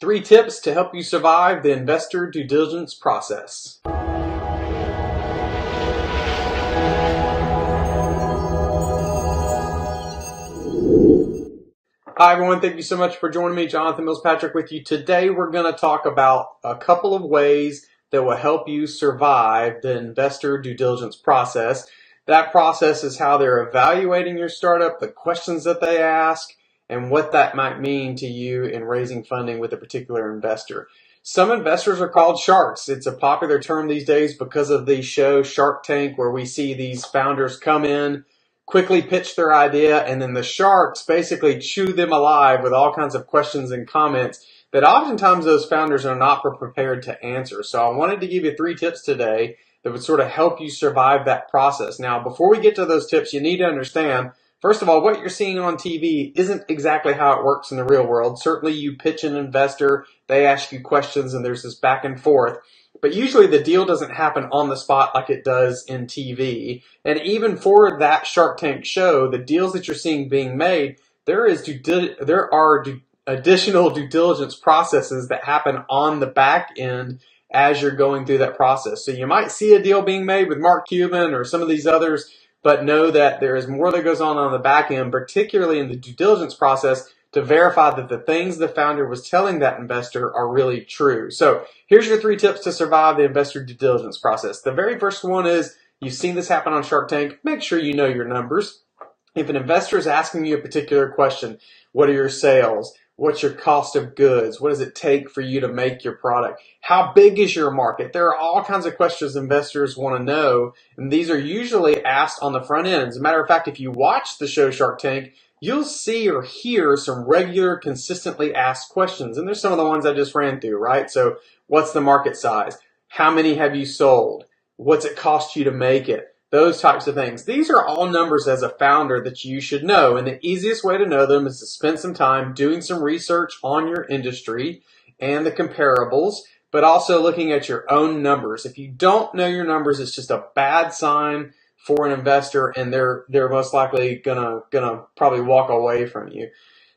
3 tips to help you survive the investor due diligence process. Hi everyone, thank you so much for joining me. Jonathan Mills Patrick with you. Today we're going to talk about a couple of ways that will help you survive the investor due diligence process. That process is how they're evaluating your startup, the questions that they ask, and what that might mean to you in raising funding with a particular investor. Some investors are called sharks. It's a popular term these days because of the show Shark Tank, where we see these founders come in, quickly pitch their idea, and then the sharks basically chew them alive with all kinds of questions and comments that oftentimes those founders are not prepared to answer. So I wanted to give you 3 tips today that would sort of help you survive that process. Now, before we get to those tips, you need to understand, first of all, what you're seeing on TV isn't exactly how it works in the real world. Certainly you pitch an investor, they ask you questions, and there's this back and forth. But usually the deal doesn't happen on the spot like it does in TV. And even for that Shark Tank show, the deals that you're seeing being made, there are additional due diligence processes that happen on the back end as you're going through that process. So you might see a deal being made with Mark Cuban or some of these others, but know that there is more that goes on the back end, particularly in the due diligence process, to verify that the things the founder was telling that investor are really true. So here's your 3 tips to survive the investor due diligence process. The very first one is, you've seen this happen on Shark Tank, make sure you know your numbers. If an investor is asking you a particular question, what are your sales? What's your cost of goods? What does it take for you to make your product? How big is your market? There are all kinds of questions investors want to know, and these are usually asked on the front end. As a matter of fact, if you watch the show Shark Tank, you'll see or hear some regular, consistently asked questions. And there's some of the ones I just ran through, right? So what's the market size? How many have you sold? What's it cost you to make it? Those types of things. These are all numbers as a founder that you should know. And the easiest way to know them is to spend some time doing some research on your industry and the comparables, but also looking at your own numbers. If you don't know your numbers, it's just a bad sign for an investor, and they're most likely gonna probably walk away from you.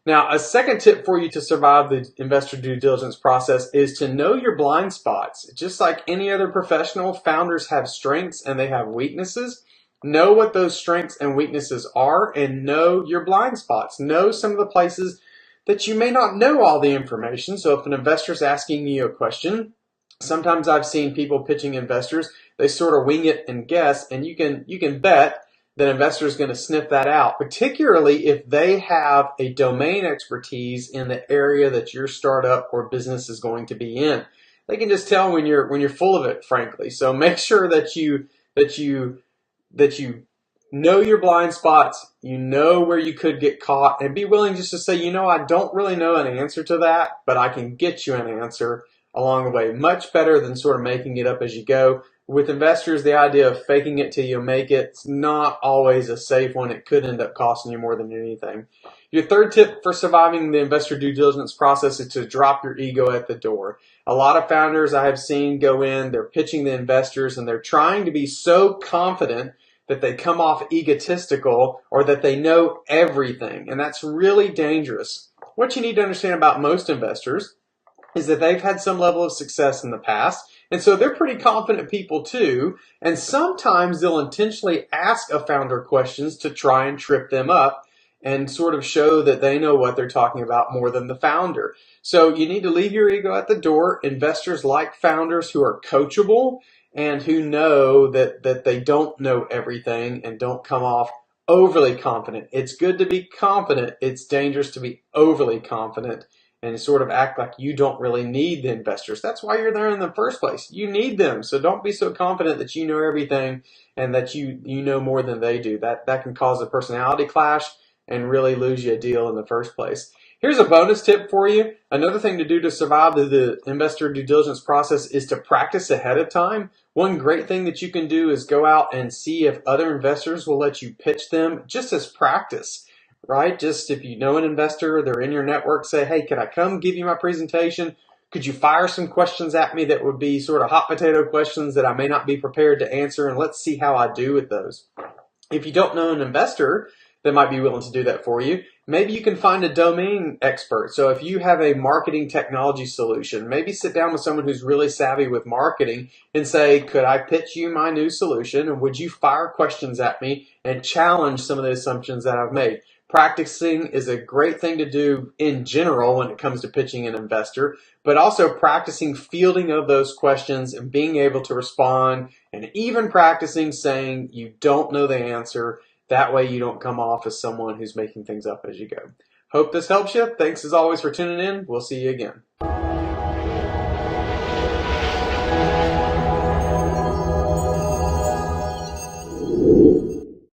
Now, a second tip for you to survive the investor due diligence process is to know your blind spots. Just like any other professional, founders have strengths and they have weaknesses. Know what those strengths and weaknesses are, and know your blind spots. Know some of the places that you may not know all the information. So if an investor is asking you a question, sometimes I've seen people pitching investors, they sort of wing it and guess, and you can bet that investor is going to sniff that out, particularly if they have a domain expertise in the area that your startup or business is going to be in. They can just tell when you're full of it, frankly. So make sure that you know your blind spots, you know where you could get caught, and be willing just to say, I don't really know an answer to that, but I can get you an answer along the way. Much better than sort of making it up as you go. With investors, the idea of faking it till you make it's not always a safe one. It could end up costing you more than anything. Your third tip for surviving the investor due diligence process is to drop your ego at the door. A lot of founders I have seen go in, they're pitching the investors, and they're trying to be so confident that they come off egotistical or that they know everything, and that's really dangerous. What you need to understand about most investors is that they've had some level of success in the past, and so they're pretty confident people too, and sometimes they'll intentionally ask a founder questions to try and trip them up and sort of show that they know what they're talking about more than the founder. So you need to leave your ego at the door. Investors like founders who are coachable and who know that they don't know everything and don't come off overly confident. It's good to be confident. It's dangerous to be overly confident and sort of act like you don't really need the investors. That's why you're there in the first place. You need them. So don't be so confident that you know everything and that you know more than they do. That can cause a personality clash and really lose you a deal in the first place. Here's a bonus tip for you. Another thing to do to survive the investor due diligence process is to practice ahead of time. One great thing that you can do is go out and see if other investors will let you pitch them just as practice. Right? Just if you know an investor, they're in your network, say, hey, can I come give you my presentation? Could you fire some questions at me that would be sort of hot potato questions that I may not be prepared to answer, and let's see how I do with those. If you don't know an investor, that might be willing to do that for you. Maybe you can find a domain expert. So if you have a marketing technology solution, maybe sit down with someone who's really savvy with marketing and say, could I pitch you my new solution? And would you fire questions at me and challenge some of the assumptions that I've made? Practicing is a great thing to do in general when it comes to pitching an investor, but also practicing fielding of those questions and being able to respond, and even practicing saying you don't know the answer. That way you don't come off as someone who's making things up as you go. Hope this helps you. Thanks as always for tuning in. We'll see you again.